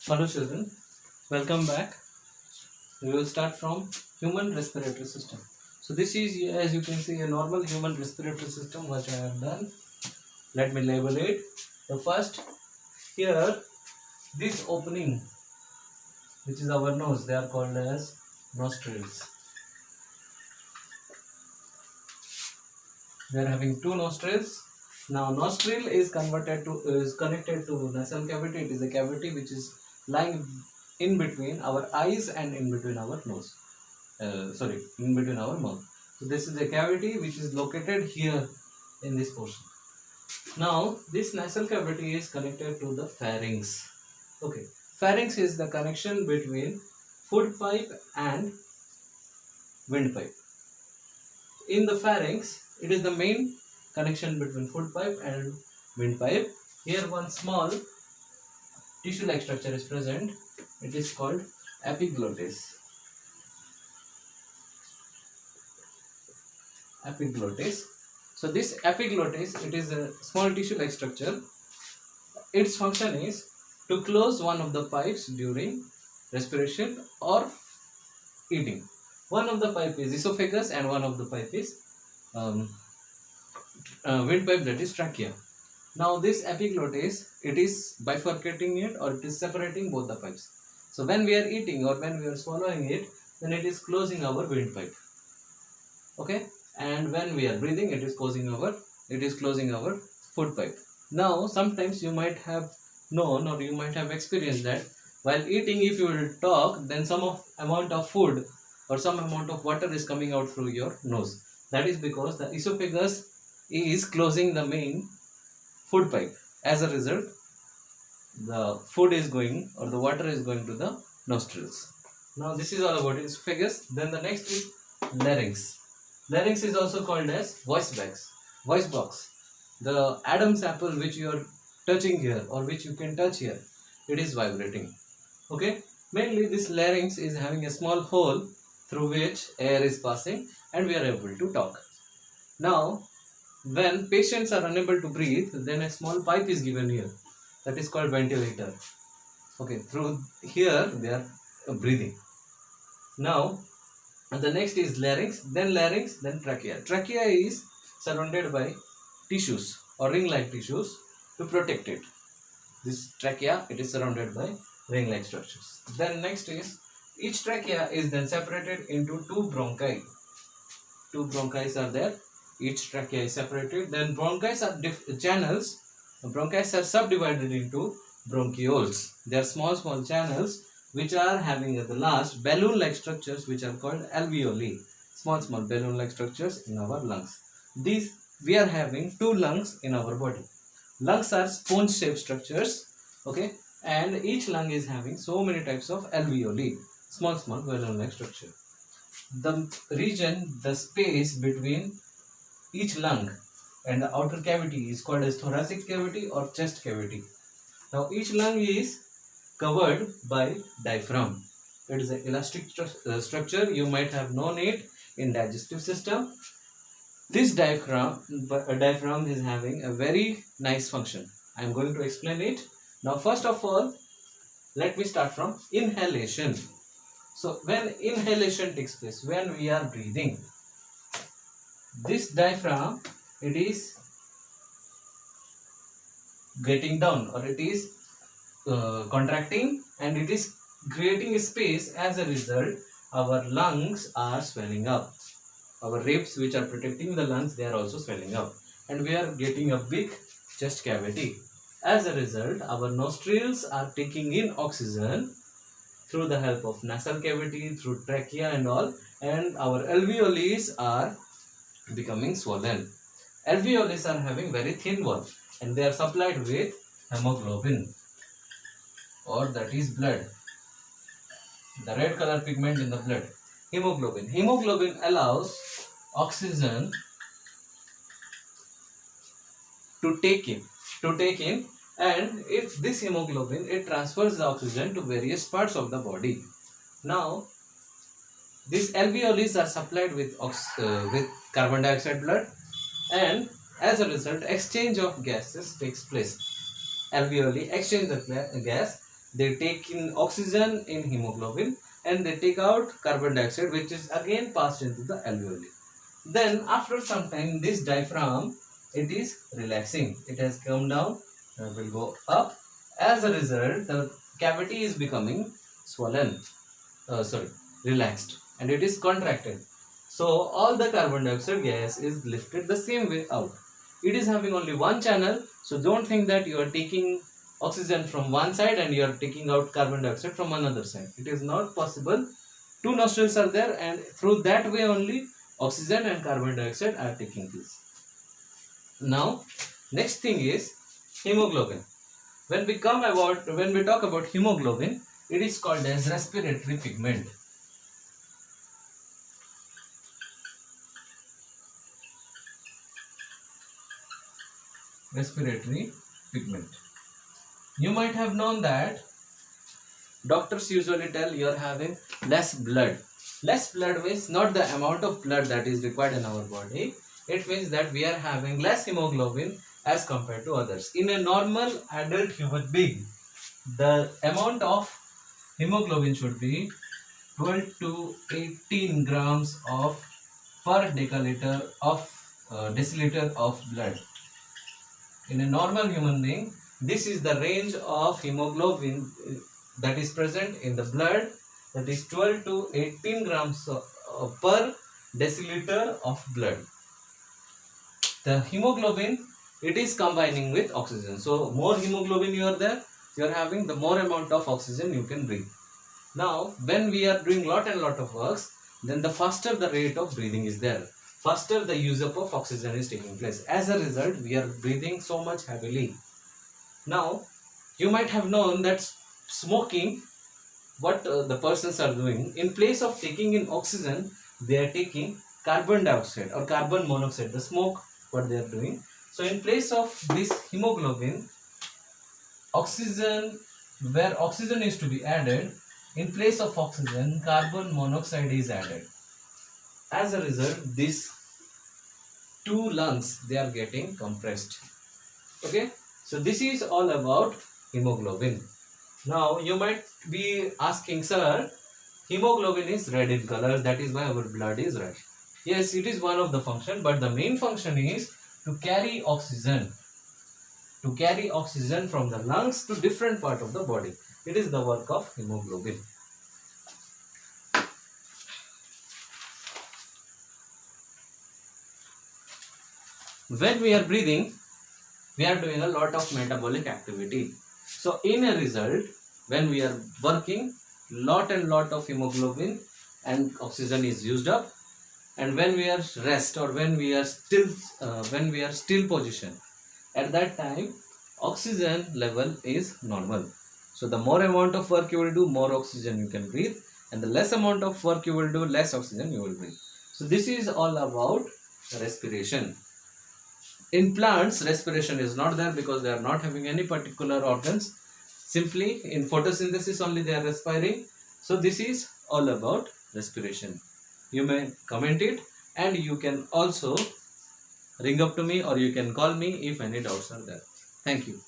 Hello children, welcome back. We will start from human respiratory system. So this is, as you can see, a normal human respiratory system which I have done. Let me label it. The first, here, this opening, which is our nose, they are called as nostrils. We are having two nostrils. Now nostril is connected to nasal cavity. It is a cavity which is lying in between our eyes and in between our nose. In between our mouth. So this is a cavity which is located here in this portion. Now this nasal cavity is connected to the pharynx. Okay, pharynx is the connection between food pipe and windpipe. In the pharynx, it is the main connection between food pipe and windpipe. Here one small tissue-like structure is present. It is called epiglottis. Epiglottis. So this epiglottis, it is a small tissue-like structure. Its function is to close one of the pipes during respiration or eating. One of the pipe is esophagus and one of the pipe is windpipe, that is trachea. Now this epiglottis, it is bifurcating it or it is separating both the pipes. So when we are eating or when we are swallowing it, then it is closing our windpipe. Okay, and when we are breathing, it is closing our food pipe. Now sometimes you might have known or you might have experienced that while eating, if you will talk, then some amount of food or some amount of water is coming out through your nose. That is because the esophagus is closing the main food pipe. As a result, the food is going or the water is going to the nostrils. Now this is all about esophagus. Then the next is larynx. Larynx is also called as voice box. The Adam's apple which you are touching here or which you can touch here, it is vibrating. Okay, mainly this larynx is having a small hole through which air is passing and we are able to talk. Now when patients are unable to breathe, then a small pipe is given here, that is called ventilator. Okay, through here they are breathing. Now the next is larynx, then trachea. Trachea is surrounded by tissues or ring-like tissues to protect it. This trachea, it is surrounded by ring-like structures. Then next is, each trachea is then separated into two bronchi. Two bronchi are there. Each trachea is separated. Then bronchi are channels. Bronchi are subdivided into bronchioles. They are small channels which are having at the last balloon-like structures which are called alveoli. Small balloon-like structures in our lungs. These, we are having two lungs in our body. Lungs are sponge-shaped structures, okay, and each lung is having so many types of alveoli, small balloon-like structure. The region, the space between each lung and the outer cavity is called as thoracic cavity or chest cavity. Now each lung is covered by diaphragm. It is an elastic structure. You might have known it in digestive system. This diaphragm is having a very nice function. I am going to explain it. Now first of all, let me start from inhalation. So when inhalation takes place, when we are breathing, this diaphragm, it is getting down or it is contracting and it is creating a space. As a result, our lungs are swelling up. Our ribs which are protecting the lungs, they are also swelling up and we are getting a big chest cavity. As a result, our nostrils are taking in oxygen through the help of nasal cavity, through trachea and all, and our alveoles are becoming swollen. Alveoles are having very thin wall and they are supplied with hemoglobin, or that is blood, the red color pigment in the blood. Hemoglobin allows oxygen to take in, and if this hemoglobin, it transfers the oxygen to various parts of the body. Now these alveoles are supplied with carbon dioxide blood, and as a result exchange of gases takes place. Alveoli exchange the gas they take in oxygen in hemoglobin and they take out carbon dioxide, which is again passed into the alveoli. Then after some time, this diaphragm, it is relaxing. It has come down and will go up. As a result, the cavity is becoming swollen, relaxed, and it is contracted. So all the carbon dioxide gas is lifted the same way out. It is having only one channel, so don't think that you are taking oxygen from one side and you are taking out carbon dioxide from another side. It is not possible. Two nostrils are there, and through that way only oxygen and carbon dioxide are taking place. Now, next thing is hemoglobin. When we talk about hemoglobin, it is called as respiratory pigment. Respiratory pigment. You might have known that doctors usually tell you are having less blood. Less blood means not the amount of blood that is required in our body. It means that we are having less hemoglobin as compared to others. In a normal adult human being, the amount of hemoglobin should be 12 to 18 grams of per deciliter of blood. In a normal human being, this is the range of hemoglobin that is present in the blood, that is 12 to 18 grams per deciliter of blood. The hemoglobin, it is combining with oxygen. So more hemoglobin you are having, the more amount of oxygen you can breathe. Now when we are doing lot of works, then the faster the rate of breathing is there, faster the use up of oxygen is taking place. As a result, we are breathing so much heavily. Now you might have known that smoking, what the persons are doing, in place of taking in oxygen, they are taking carbon dioxide or carbon monoxide, the smoke, what they are doing. So in place of this hemoglobin, oxygen, where oxygen is to be added, in place of oxygen, carbon monoxide is added. As a result, these two lungs, they are getting compressed. Okay, so this is all about hemoglobin. Now you might be asking, sir, hemoglobin is red in color, that is why our blood is red. Yes, it is one of the function, but the main function is to carry oxygen from the lungs to different part of the body. It is the work of hemoglobin. When we are breathing, we are doing a lot of metabolic activity. So in a result, when we are working, lot of hemoglobin and oxygen is used up, and when we are rest or when we are still position, at that time oxygen level is normal. So the more amount of work you will do, more oxygen you can breathe, and the less amount of work you will do, less oxygen you will breathe. So this is all about respiration. In plants, respiration is not there because they are not having any particular organs. Simply in photosynthesis only they are respiring. So this is all about respiration. You may comment it, and you can also ring up to me or you can call me if any doubts are there. Thank you.